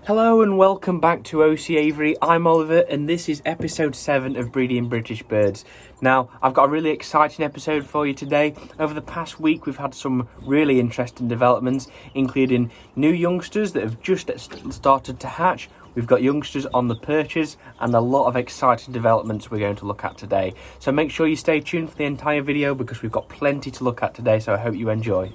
Hello and welcome back to OC Avery. I'm Oliver and this is episode 7 of Breeding British Birds. Now, I've got a really exciting episode for you today. Over the past week we've had some really interesting developments, including new youngsters that have just started to hatch. We've got youngsters on the perches and a lot of exciting developments we're going to look at today. So make sure you stay tuned for the entire video because we've got plenty to look at today, so I hope you enjoy.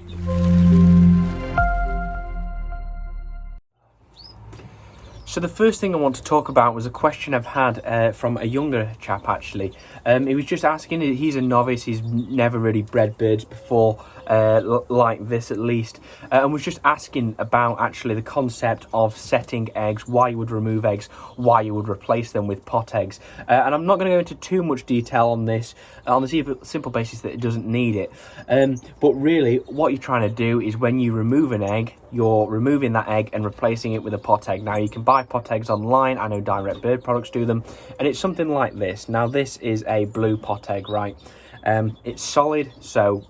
So the first thing I want to talk about was a question I've had from a younger chap actually. He was just asking, he's a novice, he's never really bred birds before, like this at least, and was just asking about actually the concept of setting eggs, why you would remove eggs, why you would replace them with pot eggs. And I'm not going to go into too much detail on this, on the simple basis that it doesn't need it. But really what you're trying to do is when you remove an egg, you're removing that egg and replacing it with a pot egg. Now you can buy pot eggs online, I know Direct Bird Products do them, and it's something like this. Now this is a blue pot egg, right? It's solid, so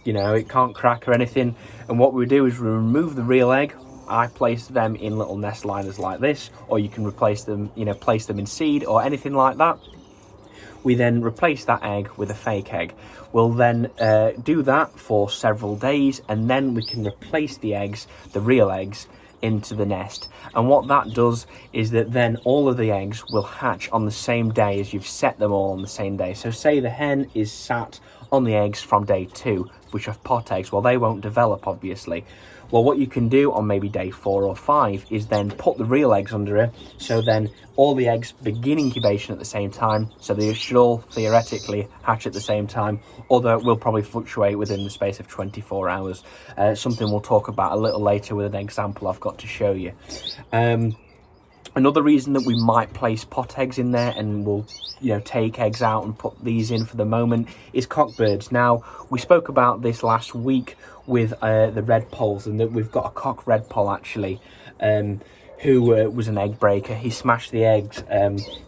you know it can't crack or anything, and what we do is we remove the real egg. I place them in little nest liners like this, or you can replace them, place them in seed or anything like that. We then replace that egg with a fake egg. We'll then do that for several days, and then we can replace the eggs, the real eggs, into the nest. And what that does is that then all of the eggs will hatch on the same day as you've set them all on the same day. So say the hen is sat on the eggs from day 2, which are pot eggs. Well, they won't develop, obviously. Well, what you can do on maybe day 4 or 5 is then put the real eggs under it, so then all the eggs begin incubation at the same time, so they should all theoretically hatch at the same time, although it will probably fluctuate within the space of 24 hours. Something we'll talk about a little later with an example I've got to show you. Another reason that we might place pot eggs in there, and we'll take eggs out and put these in for the moment, is cockbirds. Now, we spoke about this last week with the REDPOLLS, and that we've got a cock REDPOLL actually, who was an egg breaker. He smashed the eggs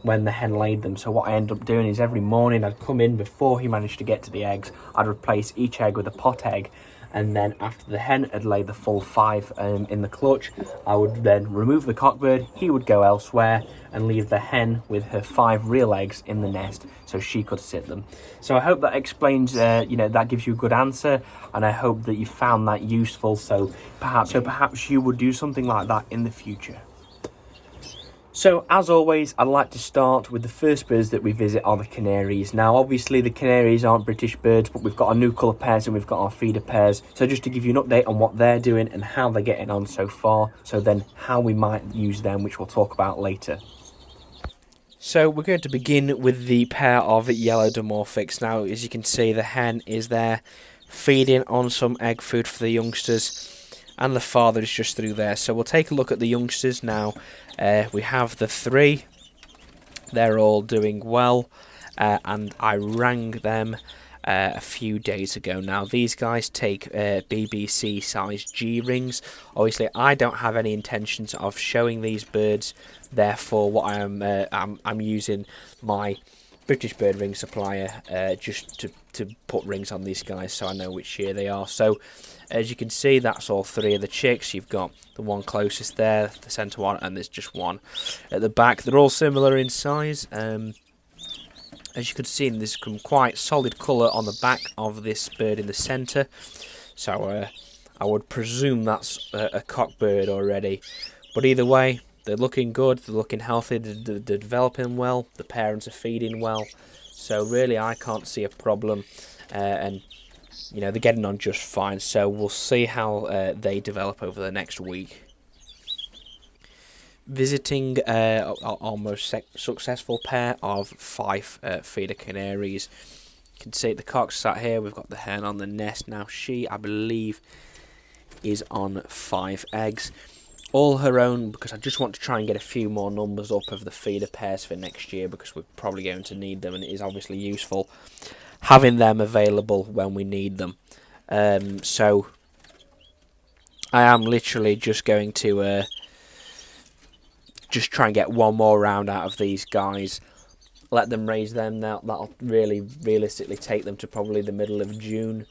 when the hen laid them. So what I end up doing is every morning I'd come in before he managed to get to the eggs. I'd replace each egg with a pot egg, and then after the hen had laid the full 5 in the clutch, I would then remove the cockbird. He would go elsewhere and leave the hen with her 5 real eggs in the nest so she could sit them. So I hope that explains, that gives you a good answer, and I hope that you found that useful. So perhaps you would do something like that in the future. So, as always, I'd like to start with the first birds that we visit are the canaries. Now, obviously, the canaries aren't British birds, but we've got our new colour pairs and we've got our feeder pairs. So, just to give you an update on what they're doing and how they're getting on so far, so then how we might use them, which we'll talk about later. So, we're going to begin with the pair of yellow dimorphics. Now, as you can see, the hen is there feeding on some egg food for the youngsters, and the father is just through there. So we'll take a look at the youngsters now. We have the 3. They're all doing well, and I rang them a few days ago. Now these guys take BBC size G rings. Obviously I don't have any intentions of showing these birds, therefore what I'm using my British bird ring supplier just to put rings on these guys so I know which year they are. So as you can see, that's all 3 of the chicks. You've got the one closest there, the centre one, and there's just one at the back. They're all similar in size. As you can see, there's some quite solid colour on the back of this bird in the centre. So I would presume that's a cock bird already. But either way, they're looking good, they're looking healthy, they're developing well, the parents are feeding well. So really I can't see a problem, and they're getting on just fine. So we'll see how they develop over the next week. Visiting almost successful pair of 5 feeder canaries. You can see the cock's sat here, we've got the hen on the nest. Now she, I believe, is on 5 eggs. All her own, because I just want to try and get a few more numbers up of the feeder pairs for next year, because we're probably going to need them, and it is obviously useful having them available when we need them. So I am literally just going to just try and get one more round out of these guys, let them raise them. Now that'll really realistically take them to probably the middle of June,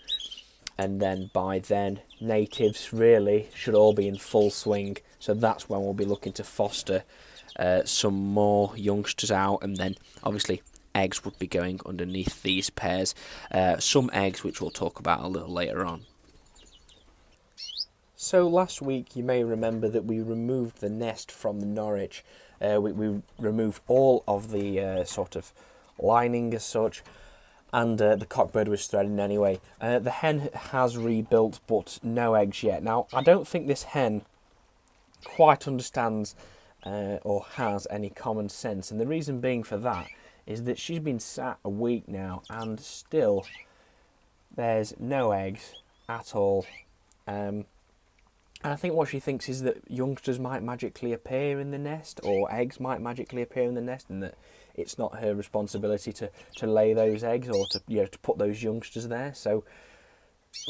and then by then natives really should all be in full swing, so that's when we'll be looking to foster some more youngsters out, and then obviously eggs would be going underneath these pairs, some eggs which we'll talk about a little later on. So last week you may remember that we removed the nest from the Norwich. We removed all of the sort of lining as such, and the cockbird was threading anyway. The hen has rebuilt, but no eggs yet. Now, I don't think this hen quite understands or has any common sense, and the reason being for that is that she's been sat a week now, and still there's no eggs at all. And I think what she thinks is that youngsters might magically appear in the nest, or eggs might magically appear in the nest, and that it's not her responsibility to lay those eggs or to to put those youngsters there. So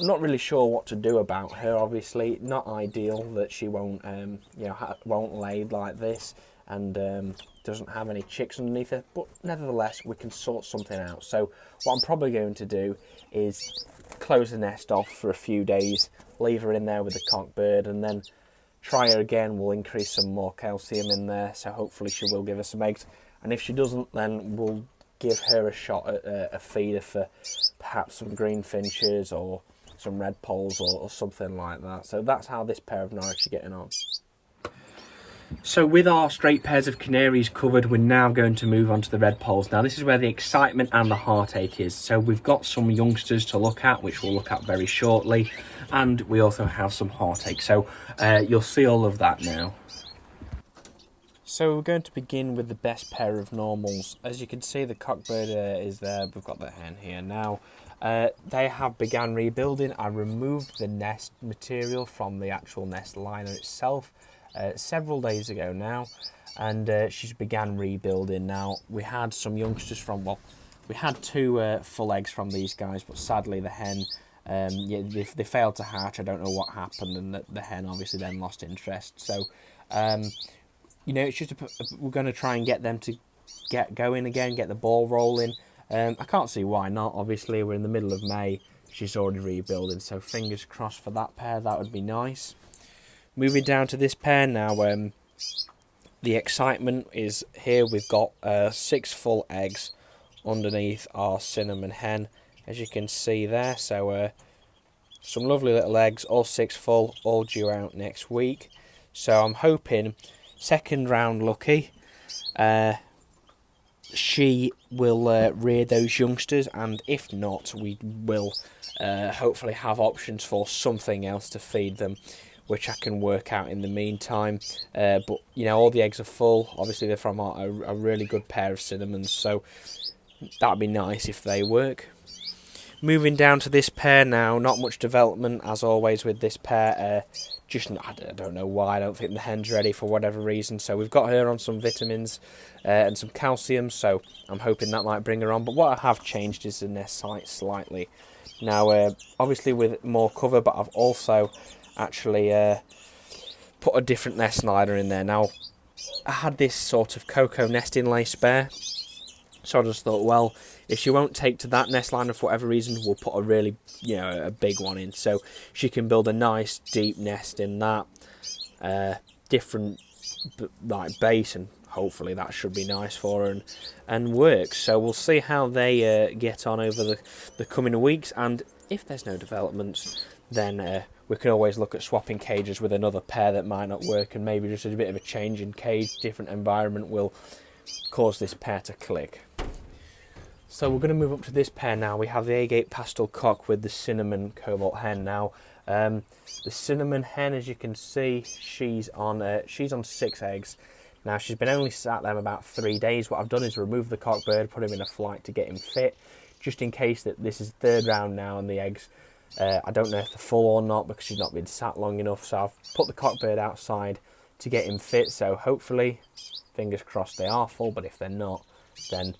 I'm not really sure what to do about her. Obviously, not ideal that she won't won't lay like this and doesn't have any chicks underneath her. But nevertheless, we can sort something out. So what I'm probably going to do is close the nest off for a few days, leave her in there with the cockbird, and then try her again. We'll increase some more calcium in there, so hopefully she will give us some eggs. And if she doesn't, then we'll give her a shot at a feeder for perhaps some greenfinches or some redpolls or something like that. So that's how this pair of Norwich are getting on. So with our straight pairs of canaries covered, we're now going to move on to the redpolls. Now this is where the excitement and the heartache is. So we've got some youngsters to look at, which we'll look at very shortly, and we also have some heartache. So you'll see all of that now. So we're going to begin with the best pair of normals. As you can see, the cockbird is there. We've got the hen here now. They have begun rebuilding. I removed the nest material from the actual nest liner itself several days ago now, and she's began rebuilding. Now we had some youngsters from, well, we had two full eggs from these guys, but sadly the hen, they failed to hatch. I don't know what happened, and the hen obviously then lost interest. So it's just we're going to try and get them to get going again, get the ball rolling. I can't see why not. Obviously, we're in the middle of May. She's already rebuilding, so fingers crossed for that pair. That would be nice. Moving down to this pair now. The excitement is here. We've got 6 full eggs underneath our cinnamon hen, as you can see there. So some lovely little eggs, all 6 full, all due out next week. So I'm hoping second round lucky. She will rear those youngsters, and if not, we will hopefully have options for something else to feed them, which I can work out in the meantime. But all the eggs are full. Obviously they're from a really good pair of cinnamons, so that'd be nice if they work. Moving down to this pair now, not much development as always with this pair. I don't know why, I don't think the hen's ready for whatever reason. So we've got her on some vitamins and some calcium, so I'm hoping that might bring her on. But what I have changed is the nest site slightly. Now, obviously with more cover, but I've also actually put a different nest liner in there. Now, I had this sort of cocoa nest inlay spare, so I just thought, well, if she won't take to that nest liner for whatever reason, we'll put a really, a big one in, so she can build a nice deep nest in that, different like base, and hopefully that should be nice for her and work. So we'll see how they get on over the coming weeks, and if there's no developments, then we can always look at swapping cages with another pair that might not work, and maybe just a bit of a change in cage, different environment will cause this pair to click. So we're going to move up to this pair now. We have the agate pastel cock with the cinnamon cobalt hen. Now, the cinnamon hen, as you can see, she's on 6 eggs. Now, she's been only sat there about 3 days. What I've done is remove the cockbird, put him in a flight to get him fit, just in case that this is the 3rd round now, and the eggs, I don't know if they're full or not because she's not been sat long enough. So I've put the cockbird outside to get him fit. So hopefully, fingers crossed, they are full. But if they're not, then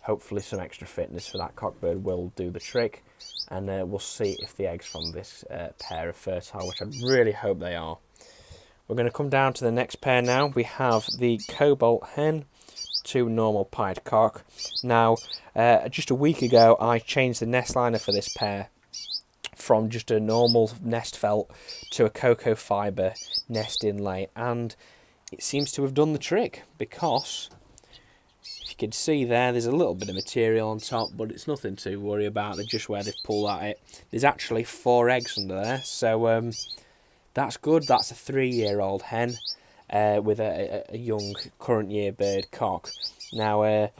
hopefully some extra fitness for that cockbird will do the trick, and we'll see if the eggs from this pair are fertile, which I really hope they are. We're going to come down to the next pair now. We have the cobalt hen to normal pied cock. Now, just a week ago, I changed the nest liner for this pair from just a normal nest felt to a cocoa fibre nest inlay, and it seems to have done the trick, because if you can see there's a little bit of material on top, but it's nothing to worry about. They're just where they've pulled at it. There's actually 4 eggs under there, so that's good. That's a 3-year-old hen with a young current year bird cock. Now,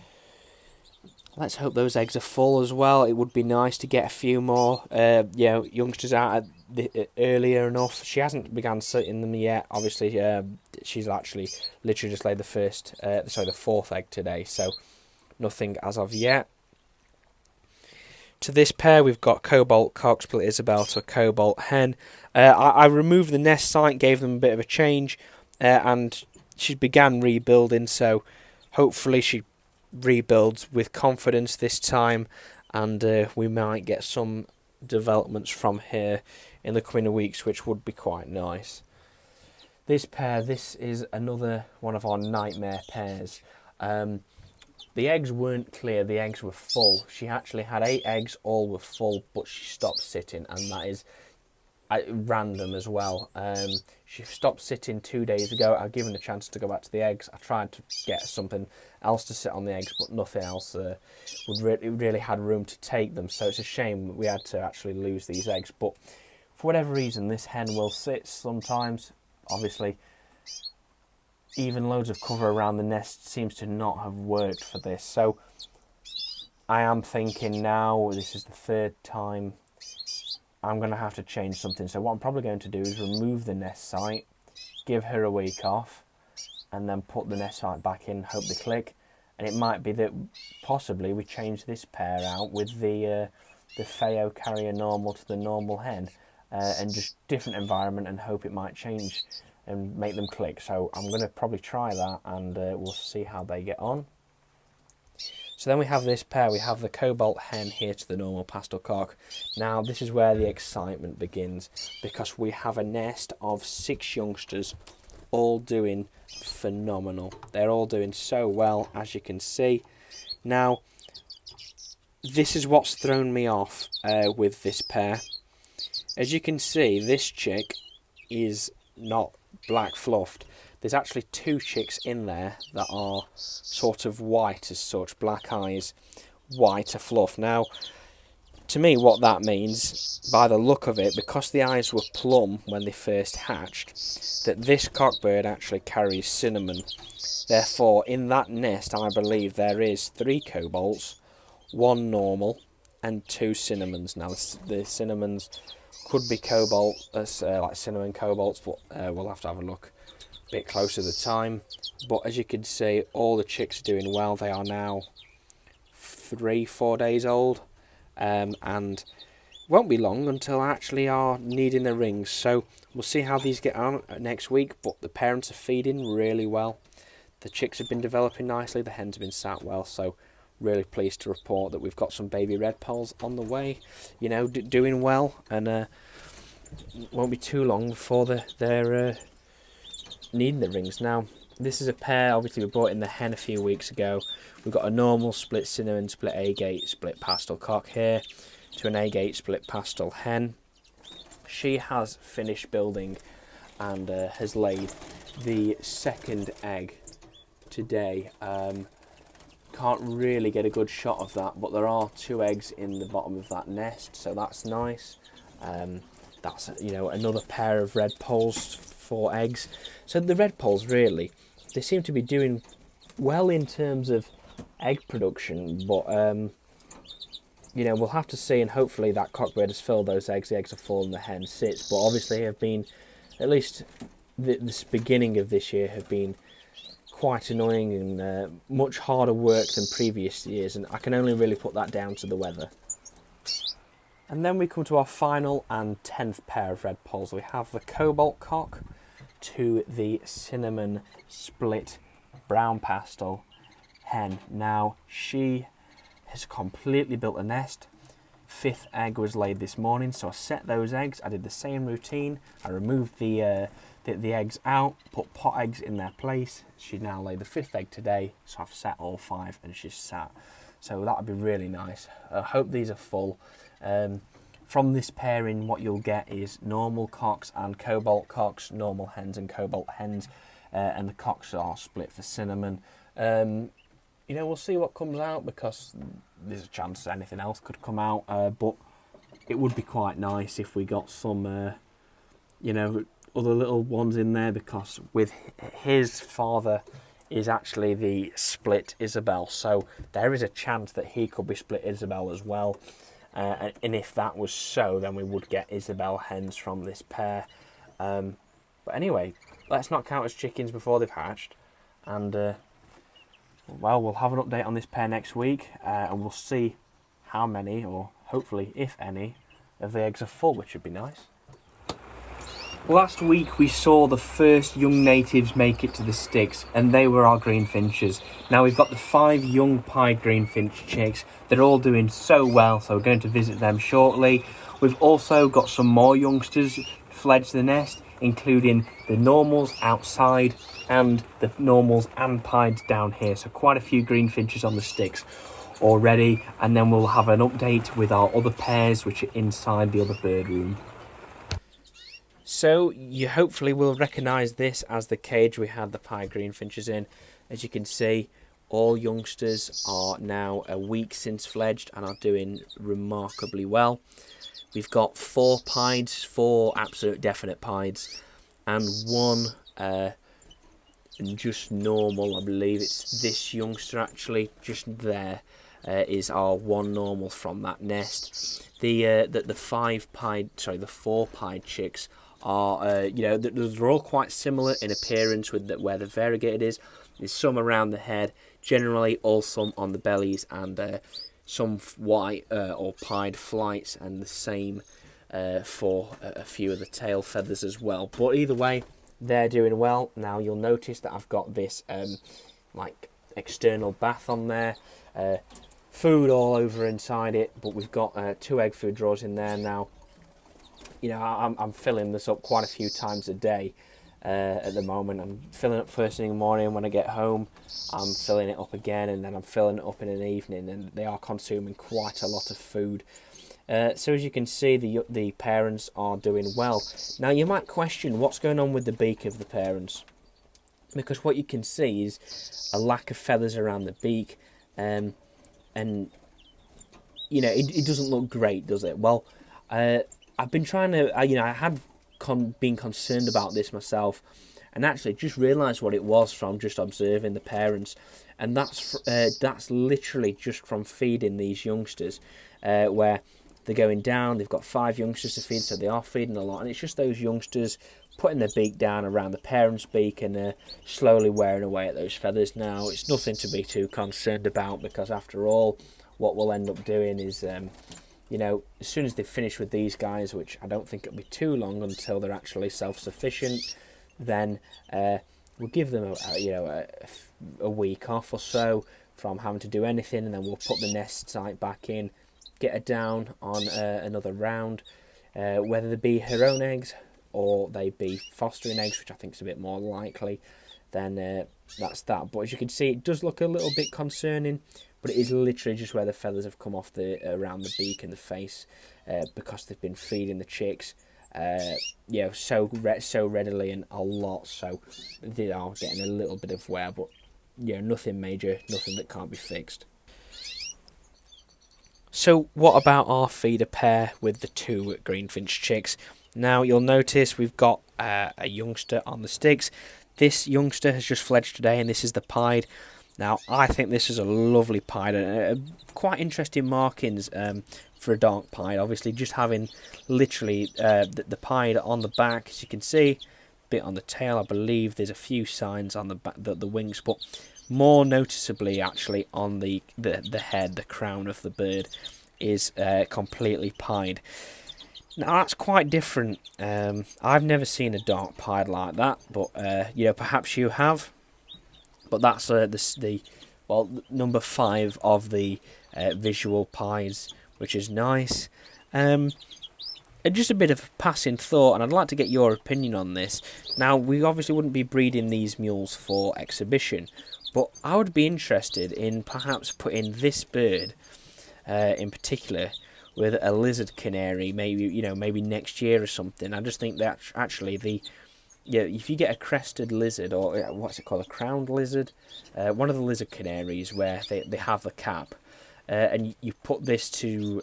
let's hope those eggs are full as well. It would be nice to get a few more, youngsters out earlier enough. She hasn't begun sitting them yet. Obviously, she's actually literally just laid the 4th egg today, so nothing as of yet. To this pair, we've got Cobalt Cock, Split Isabel to a Cobalt Hen. I removed the nest site, gave them a bit of a change, and she began rebuilding, so hopefully she rebuilds with confidence this time, and we might get some developments from here in the coming weeks, which would be quite nice. This pair, this is another one of our nightmare pairs. The eggs weren't clear, the eggs were full. She actually had 8 eggs, all were full, but she stopped sitting, and that is random as well. She stopped sitting 2 days ago. I've given a chance to go back to the eggs. I tried to get something else to sit on the eggs, but nothing else really had room to take them, so it's a shame we had to actually lose these eggs. But for whatever reason, this hen will sit sometimes. Obviously, even loads of cover around the nest seems to not have worked for this, so I am thinking now, this is the 3rd time, I'm going to have to change something. So what I'm probably going to do is remove the nest site, give her a week off, and then put the nest site back in, hope they click. And it might be that possibly we change this pair out with the Feo carrier normal to the normal hen, and just different environment, and hope it might change and make them click. So I'm going to probably try that, and we'll see how they get on. So then we have this pair. We have the Cobalt Hen here to the normal Pastel Cock. Now this is where the excitement begins, because we have a nest of 6 youngsters, all doing phenomenal. They're all doing so well, as you can see. Now, this is what's thrown me off with this pair. As you can see, this chick is not black fluffed. There's actually 2 chicks in there that are sort of white as such, black eyes, white fluff. Now, to me, what that means, by the look of it, because the eyes were plum when they first hatched, that this cockbird actually carries cinnamon. Therefore, in that nest, I believe there is 3 cobalts, 1 normal, and 2 cinnamons. Now, the cinnamons could be cobalt, like cinnamon cobalts, but we'll have to have a look a bit closer to the time. But as you can see, all the chicks are doing well. They are now 3-4 days old, and it won't be long until I actually are needing the rings. So we'll see how these get on next week, but the parents are feeding really well. The chicks have been developing nicely, the hens have been sat well, so really pleased to report that we've got some baby REDPOLLS on the way, you know, doing well, and won't be too long before they're needing the rings. Now, this is a pair, obviously we brought in the hen a few weeks ago. We've got a normal split cinnamon, split agate, split pastel cock here, to an agate split pastel hen. She has finished building and has laid the 2nd egg today. Can't really get a good shot of that, but there are 2 eggs in the bottom of that nest, so that's nice. That's, you know, another pair of REDPOLLS, 4 eggs. So the REDPOLLS, really, they seem to be doing well in terms of egg production, but you know, we'll have to see, and hopefully that cockbird has filled those eggs. The eggs are full and the hen sits, but obviously have been, at least this beginning of this year, have been quite annoying and much harder work than previous years, and I can only really put that down to the weather. And then we come to our final and 10th pair of REDPOLLS. We have the Cobalt Cock to the Cinnamon Split Brown Pastel hen. Now, she has completely built a nest. 5th egg was laid this morning, so I set those eggs. I did the same routine. I removed the eggs out, put pot eggs in their place. She now laid the 5th egg today, so I've set all 5 and she's sat. So that would be really nice. I hope these are full. from this pairing, what you'll get is normal cocks and cobalt cocks, normal hens and cobalt hens, and the cocks are split for cinnamon. You know, we'll see what comes out, because there's a chance anything else could come out, but it would be quite nice if we got some, you know, other little ones in there, because with his father is actually the split Isabel, so there is a chance that he could be split Isabel as well. And if that was so, then we would get Isabel hens from this pair. But anyway, let's not count as chickens before they've hatched. And, well, we'll have an update on this pair next week. And we'll see how many, or hopefully, if any, of the eggs are full, which would be nice. Last week we saw the first young natives make it to the sticks, and they were our greenfinches. Now we've got the 5 young pied greenfinch chicks. They're all doing so well, so we're going to visit them shortly. We've also got some more youngsters fledged the nest, including the normals outside and the normals and pieds down here. So quite a few greenfinches on the sticks already, and then we'll have an update with our other pairs which are inside the other bird room. So you hopefully will recognise this as the cage we had the pied greenfinches in. As you can see, all youngsters are now a week since fledged and are doing remarkably well. We've got 4 pieds, 4 absolute definite pieds, and 1 just normal. I believe it's this youngster actually, just there, is our 1 normal from that nest. The 4 pied chicks are, you know, they're all quite similar in appearance with where the variegated is. There's some around the head, generally all some on the bellies, and some white or pied flights, and the same for a few of the tail feathers as well. But either way, they're doing well. Now you'll notice that I've got this like external bath on there, food all over inside it, but we've got 2 egg food drawers in there now. You know, I'm filling this up quite a few times a day at the moment. I'm filling it up first thing in the morning. When I get home, I'm filling it up again, and then I'm filling it up in an evening, and they are consuming quite a lot of food. So as you can see, the parents are doing well. Now you might question what's going on with the beak of the parents, because what you can see is a lack of feathers around the beak, and you know, it doesn't look great, does it? Well, I've been trying to, you know, I had been concerned about this myself, and actually just realised what it was from just observing the parents, and that's literally just from feeding these youngsters, where they're going down. They've got 5 youngsters to feed, so they are feeding a lot, and it's just those youngsters putting their beak down around the parents' beak and slowly wearing away at those feathers. Now, it's nothing to be too concerned about, because after all, what we'll end up doing is, you know, as soon as they finish with these guys, which I don't think it'll be too long until they're actually self-sufficient, then we'll give them a week off or so from having to do anything, and then we'll put the nest site back in, get her down on another round, whether they be her own eggs or they be fostering eggs, which I think is a bit more likely, then that's that. But as you can see, it does look a little bit concerning, but it is literally just where the feathers have come off around the beak and the face, because they've been feeding the chicks, you know, so readily and a lot, so they are getting a little bit of wear, but you know, nothing major, nothing that can't be fixed. So what about our feeder pair with the 2 greenfinch chicks? Now you'll notice we've got a youngster on the sticks. This youngster has just fledged today, and this is the pied. Now, I think this is a lovely pied, and quite interesting markings for a dark pied. Obviously, just having literally the pied on the back, as you can see, bit on the tail. I believe there's a few signs on the back, the wings, but more noticeably, actually, on the head, the crown of the bird is completely pied. Now, that's quite different. I've never seen a dark pied like that, but you know, perhaps you have. But that's the number 5 of the visual pies, which is nice. And just a bit of passing thought, and I'd like to get your opinion on this. Now, we obviously wouldn't be breeding these mules for exhibition, but I would be interested in perhaps putting this bird in particular with a lizard canary, maybe, you know, maybe next year or something. I just think that actually if you get a crested lizard, or what's it called, a crowned lizard, one of the lizard canaries where they have the cap, and you put this to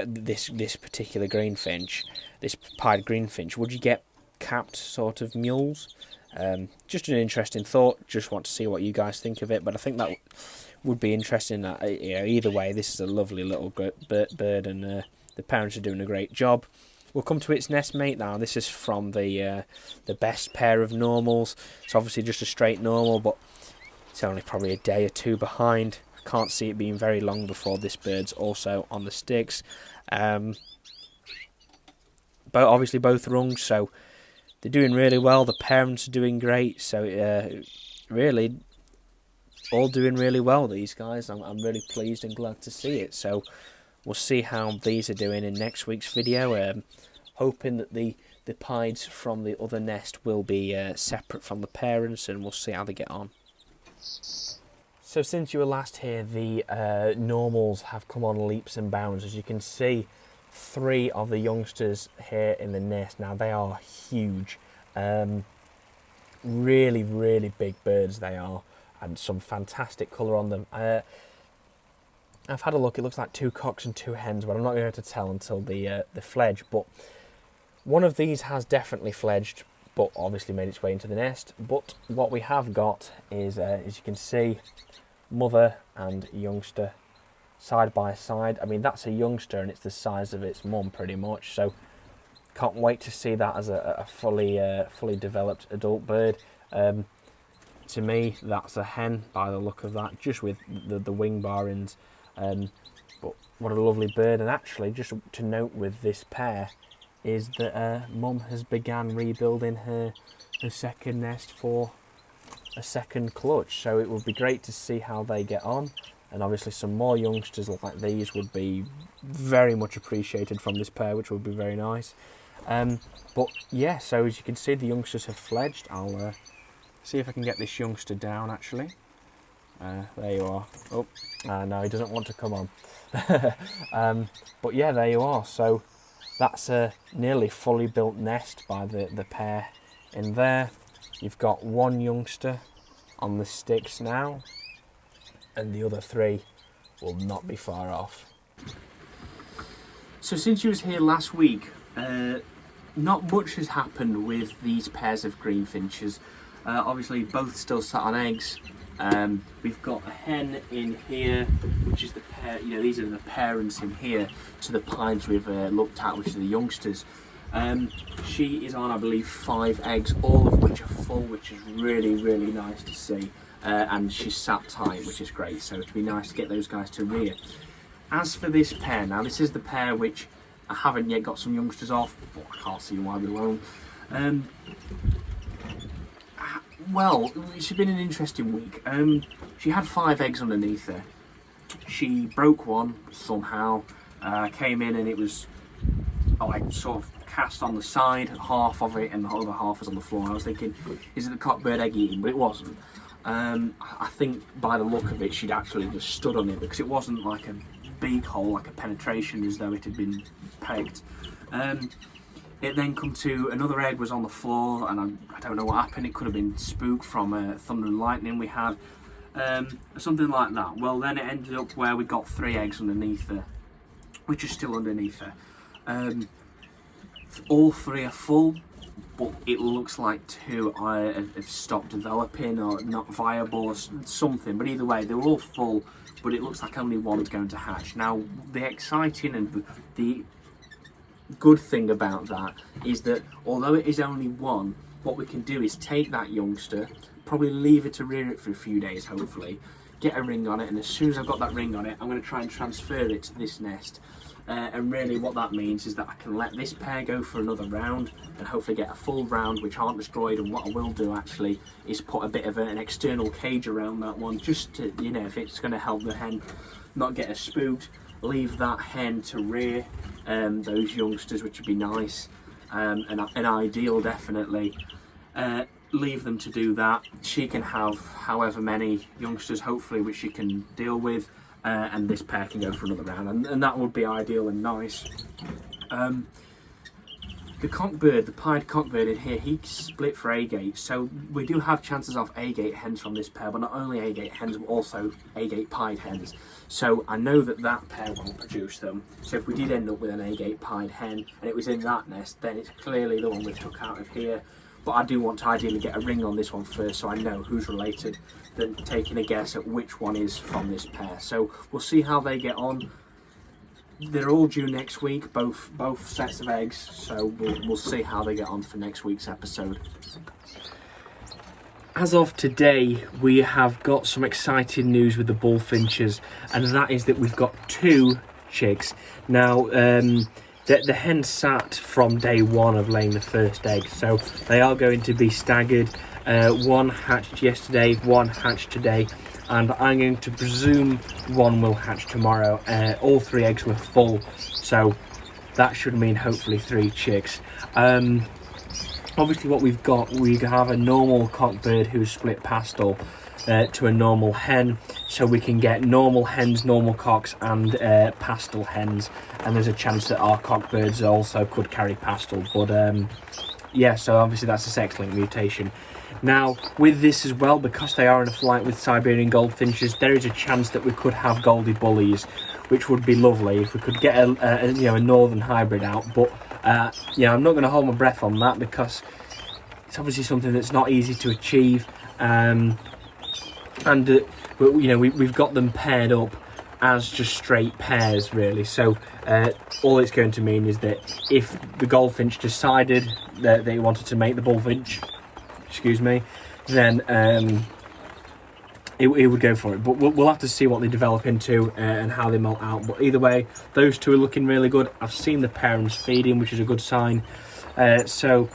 this particular greenfinch, this pied greenfinch, would you get capped sort of mules? Just an interesting thought. Just want to see what you guys think of it, but I think that would be interesting. Either way, this is a lovely little bird, and the parents are doing a great job. We'll come to its nest mate now. This is from the best pair of normals. It's obviously just a straight normal, but it's only probably a day or two behind. I can't see it being very long before this bird's also on the sticks. But obviously both rungs, so they're doing really well. The parents are doing great, so really all doing really well, these guys. I'm really pleased and glad to see it. So we'll see how these are doing in next week's video. Hoping that the pieds from the other nest will be separate from the parents, and we'll see how they get on. So since you were last here, the normals have come on leaps and bounds. As you can see, 3 of the youngsters here in the nest. Now they are huge, really, really big birds they are, and some fantastic colour on them. I've had a look. It looks like 2 cocks and 2 hens, but I'm not going to tell until the fledge. But one of these has definitely fledged, but obviously made its way into the nest. But what we have got is, as you can see, mother and youngster side by side. I mean, that's a youngster and it's the size of its mum pretty much. So can't wait to see that as a fully developed adult bird. To me, that's a hen by the look of that, just with the wing barrings. But what a lovely bird. And actually, just to note with this pair, is that mum has began rebuilding her second nest for a second clutch. So it would be great to see how they get on. And obviously some more youngsters like these would be very much appreciated from this pair, which would be very nice. But yeah, so as you can see, the youngsters have fledged. I'll see if I can get this youngster down, actually. There you are. Oh, no, he doesn't want to come on. But yeah, there you are. So that's a nearly fully built nest by the pair in there. You've got 1 youngster on the sticks now, and the other 3 will not be far off. So since you was here last week, not much has happened with these pairs of greenfinches. Obviously both still sat on eggs. We've got a hen in here, which is the pair, these are the parents in here to the pieds we've looked at, which are the youngsters. She is on, I believe, 5 eggs, all of which are full, which is really, really nice to see. And she's sat tight, which is great, so it'd be nice to get those guys to rear. As for this pair, now this is the pair which I haven't yet got some youngsters off, but I can't see why we won't. Well, it's been an interesting week. She had 5 eggs underneath her. She broke one somehow, came in and it was like sort of cast on the side, half of it, and the other half was on the floor. I was thinking, is it the cockbird egg eating? But it wasn't. I think by the look of it, she'd actually just stood on it, because it wasn't like a beak hole, like a penetration, as though it had been pegged. It then come to another egg was on the floor, and I don't know what happened. It could have been spook from thunder and lightning we had, something like that. Well, then it ended up where we got 3 eggs underneath her, which is still underneath her. All 3 are full, but it looks like 2 have stopped developing or not viable or something. But either way, they were all full, but it looks like only one's going to hatch. Now, the exciting and the good thing about that is that although it is only 1, what we can do is take that youngster, probably leave it to rear it for a few days, hopefully, get a ring on it, and as soon as I've got that ring on it, I'm going to try and transfer it to this nest. And really what that means is that I can let this pair go for another round and hopefully get a full round which aren't destroyed. And what I will do actually is put a bit of an external cage around that one, just to, if it's going to help the hen not get as spooked. Leave that hen to rear those youngsters, which would be nice, and an ideal, definitely. Leave them to do that. She can have however many youngsters, hopefully, which she can deal with. and this pair can go for another round, and that would be ideal and nice. The cockbird, the pied cockbird in here, he split for agate, so we do have chances of agate hens from this pair, but not only agate hens, but also agate pied hens. So I know that that pair won't produce them. So if we did end up with an agate pied hen, and it was in that nest, then it's clearly the one we took out of here. But I do want to ideally get a ring on this one first, so I know who's related, than taking a guess at which one is from this pair. So we'll see how they get on. They're all due next week, both sets of eggs, so we'll see how they get on for next week's episode. As of today, we have got some exciting news with the bullfinches, and that is that we've got 2 chicks. Now, the hen sat from day 1 of laying the first egg, so they are going to be staggered. One hatched yesterday, one hatched today, and I'm going to presume one will hatch tomorrow. All 3 eggs were full, so that should mean hopefully 3 chicks. Obviously what we've got, we have a normal cockbird who's split pastel to a normal hen, so we can get normal hens, normal cocks, and pastel hens, and there's a chance that our cockbirds also could carry pastel, but yeah, so obviously that's a sex-linked mutation. Now, with this as well, because they are in a flight with Siberian goldfinches, there is a chance that we could have Goldie bullies, which would be lovely if we could get a northern hybrid out. But I'm not going to hold my breath on that, because it's obviously something that's not easy to achieve, and we've got them paired up as just straight pairs, really. So all it's going to mean is that if the goldfinch decided that they wanted to make the bullfinch, then it would go for it. But we'll have to see what they develop into and how they molt out. But either way, those 2 are looking really good. I've seen the parents feeding, which is a good sign. So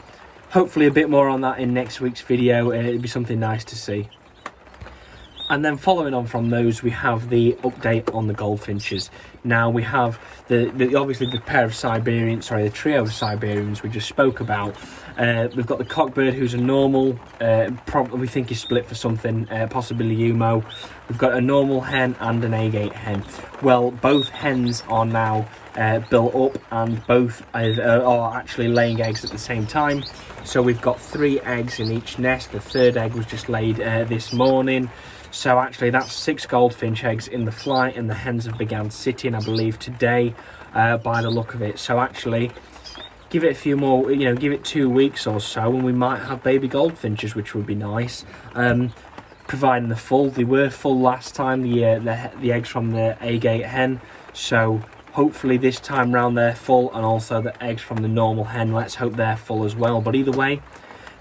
hopefully a bit more on that in next week's video. It'd be something nice to see. And then following on from those, we have the update on the goldfinches. Now we have obviously the the trio of Siberians we just spoke about. We've got the cockbird, who's a normal, probably we think he's split for something, possibly Umo. We've got a normal hen and an agate hen. Well, both hens are now built up, and both are actually laying eggs at the same time. So we've got 3 eggs in each nest. The 3rd egg was just laid this morning. So actually that's 6 goldfinch eggs in the flight, and the hens have begun sitting, I believe, today, by the look of it. So actually, give it a few more, give it 2 weeks or so, and we might have baby goldfinches, which would be nice. Providing they were full last time, the eggs from the agate hen. So hopefully this time round they're full, and also the eggs from the normal hen, let's hope they're full as well. But either way,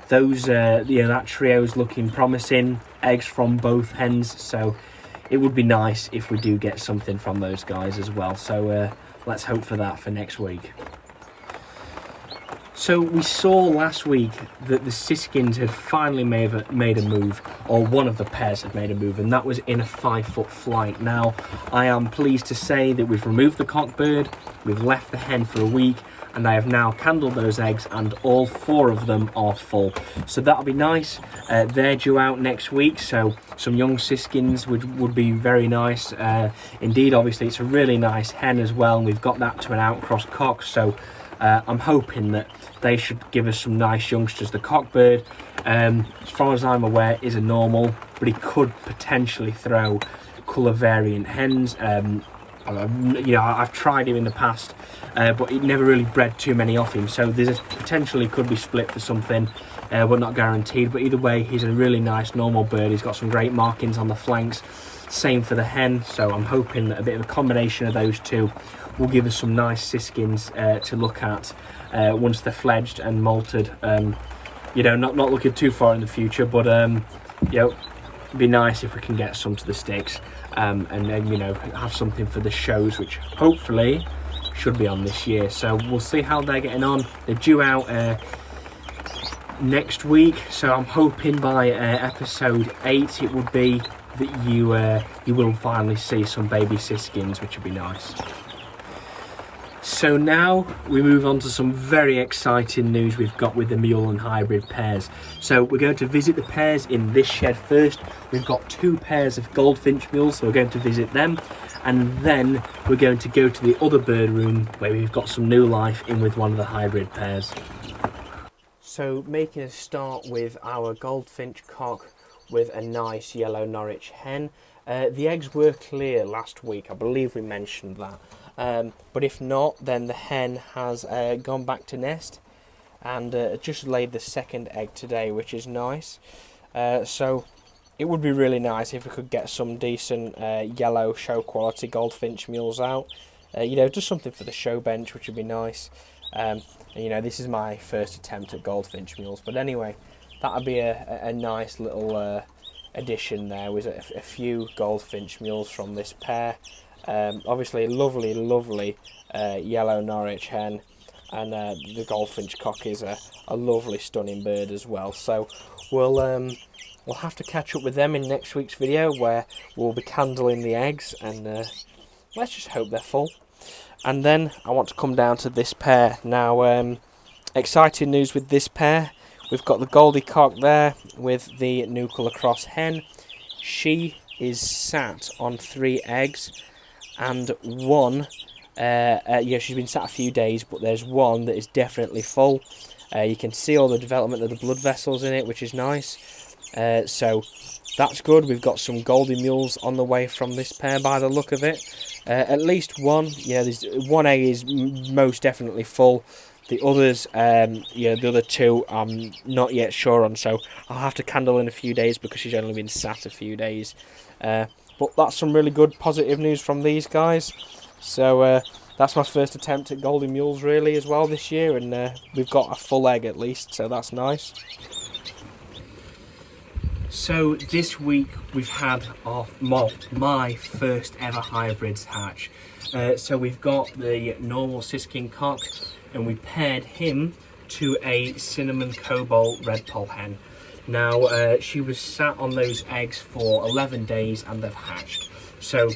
those that trio's looking promising. Eggs from both hens, so it would be nice if we do get something from those guys as well. So let's hope for that for next week. So we saw last week that the siskins had finally made a move, or one of the pairs had made a move, and that was in a 5-foot flight. Now, I am pleased to say that we've removed the cockbird, we've left the hen for a week, and I have now candled those eggs, and all 4 of them are full. So that'll be nice. They're due out next week, so some young siskins would be very nice. Indeed, obviously, it's a really nice hen as well, and we've got that to an outcross cock, so I'm hoping that they should give us some nice youngsters. The cockbird, as far as I'm aware, is a normal, but he could potentially throw colour variant hens. I've tried him in the past, but it never really bred too many off him, so there's potentially could be split for something, but not guaranteed. But either way, he's a really nice normal bird. He's got some great markings on the flanks, same for the hen, so I'm hoping that a bit of a combination of those 2 will give us some nice siskins to look at once they're fledged and molted. Not looking too far in the future, but it'd be nice if we can get some to the sticks, and then have something for the shows, which hopefully should be on this year. So we'll see how they're getting on. They're due out next week, so I'm hoping by episode 8 it would be that you will finally see some baby siskins, which would be nice. So now we move on to some very exciting news we've got with the mule and hybrid pairs. So we're going to visit the pairs in this shed first. We've got 2 pairs of goldfinch mules, so we're going to visit them. and then we're going to go to the other bird room where we've got some new life in with one of the hybrid pairs. So making a start with our goldfinch cock with a nice yellow Norwich hen. The eggs were clear last week, I believe we mentioned that, but if not, then the hen has gone back to nest and just laid the second egg today, which is nice. So it would be really nice if we could get some decent yellow show quality goldfinch mules out. You know, just something for the show bench, which would be nice. And, you know, this is my first attempt at goldfinch mules, but anyway, that would be a nice little addition there, with a few goldfinch mules from this pair. Obviously a lovely yellow Norwich hen, and the goldfinch cock is a lovely stunning bird as well. So we'll have to catch up with them in next week's video, where we'll be candling the eggs, and let's just hope they're full. And then I want to come down to this pair now. Exciting news with this pair. We've got the Goldie cock there with the new colour cross hen. She is sat on 3 eggs, and one, yeah, she's been sat a few days, but there's one that is definitely full. You can see all the development of the blood vessels in it, which is nice. So that's good. We've got some Goldie mules on the way from this pair by the look of it. At least one. Yeah, there's one egg is most definitely full. The others, yeah, the other 2 I'm not yet sure on, so I'll have to candle in a few days because she's only been sat a few days. But that's some really good positive news from these guys. So that's my first attempt at Goldie mules really as well this year, and we've got a full egg at least, so that's nice. So this week we've had my first ever hybrids hatch. So we've got the normal siskin cock, and we paired him to a cinnamon cobalt redpoll hen. Now she was sat on those eggs for 11 days and they've hatched. So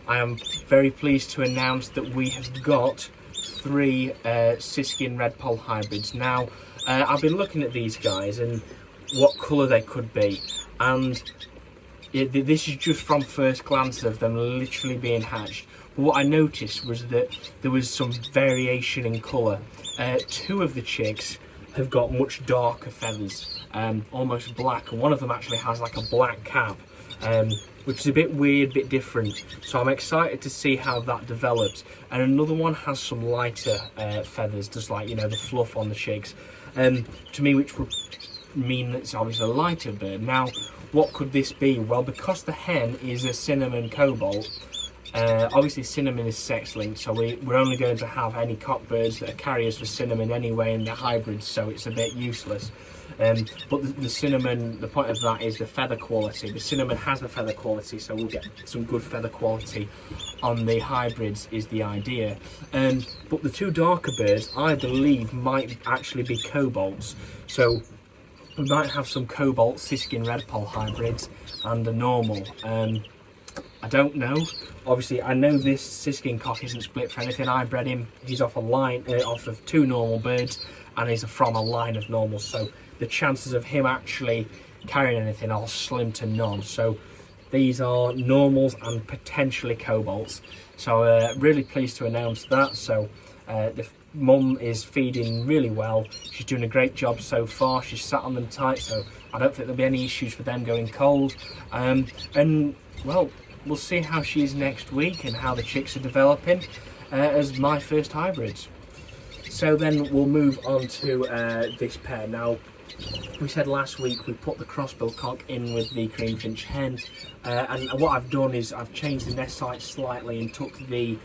I am very pleased to announce that we have got 3 siskin redpoll hybrids. Now I've been looking at these guys and what colour they could be, and this is just from first glance of them literally being hatched. But what I noticed was that there was some variation in colour. 2 of the chicks have got much darker feathers, almost black, and one of them actually has like a black cap, which is a bit weird, bit different. So I'm excited to see how that develops. And another one has some lighter feathers, just like, you know, the fluff on the chicks, to me, which would mean that it's obviously a lighter bird. Now, what could this be? Well, because the hen is a cinnamon cobalt, obviously cinnamon is sex linked, so we're only going to have any cock birds that are carriers for cinnamon anyway, and they're hybrids, so it's a bit useless. But the cinnamon, the point of that is the feather quality. The cinnamon has the feather quality, so we'll get some good feather quality on the hybrids is the idea. But the 2 darker birds, I believe, might actually be cobalts. So we might have some cobalt siskin redpoll hybrids and a normal. I don't know. Obviously, I know this siskin cock isn't split for anything. I bred him. He's off a line, off of 2 normal birds, and he's from a line of normals. So the chances of him actually carrying anything are slim to none. So these are normals and potentially cobalts. So really pleased to announce that. So the mum is feeding really well. She's doing a great job so far. She's sat on them tight, so I don't think there'll be any issues for them going cold. And well, we'll see how she is next week and how the chicks are developing as my first hybrids. So then we'll move on to this pair. Now, we said last week we put the crossbill cock in with the greenfinch hen, and what I've done is I've changed the nest site slightly and took the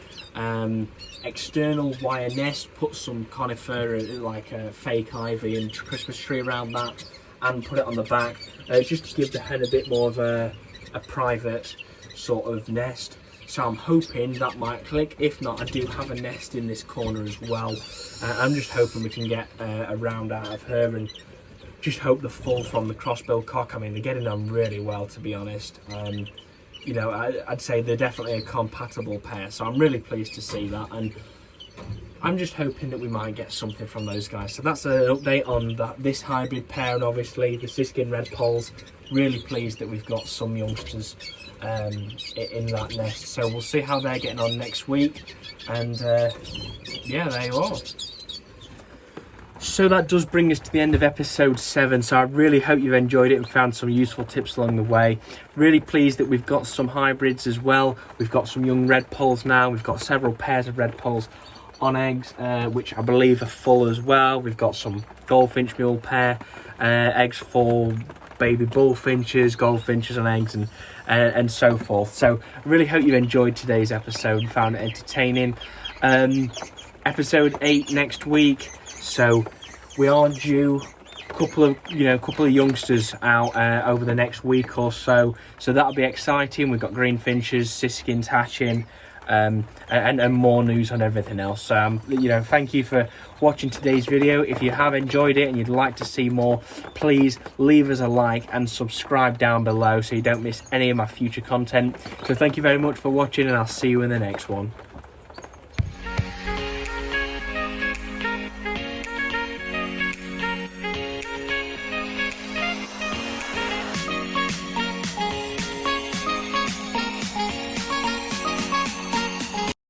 external wire nest, put some conifer like fake ivy and Christmas tree around that, and put it on the back, just to give the hen a bit more of a private sort of nest. So I'm hoping that might click. If not, I do have a nest in this corner as well. I'm just hoping we can get a round out of her, and just hope the full from the crossbill cock. I mean, they're getting on really well, to be honest. You know, I'd say they're definitely a compatible pair, so I'm really pleased to see that. And I'm just hoping that we might get something from those guys. So that's an update on this hybrid pair, and obviously the Siskin REDPOLLS. Really pleased that we've got some youngsters in that nest. So we'll see how they're getting on next week. And yeah, there you are. So that does bring us to the end of episode 7. So I really hope you've enjoyed it and found some useful tips along the way. Really pleased that we've got some hybrids as well. We've got some young REDPOLLS now. We've got several pairs of REDPOLLS on eggs, which I believe are full as well. We've got some goldfinch mule pair eggs for baby bullfinches, goldfinches on eggs, and so forth. So I really hope you enjoyed today's episode and found it entertaining. Episode 8 next week. So we are due a couple of youngsters out over the next week or so. So that'll be exciting. We've got greenfinches, siskins hatching, and more news on everything else. So thank you for watching today's video. If you have enjoyed it and you'd like to see more, please leave us a like and subscribe down below so you don't miss any of my future content. So thank you very much for watching, and I'll see you in the next one.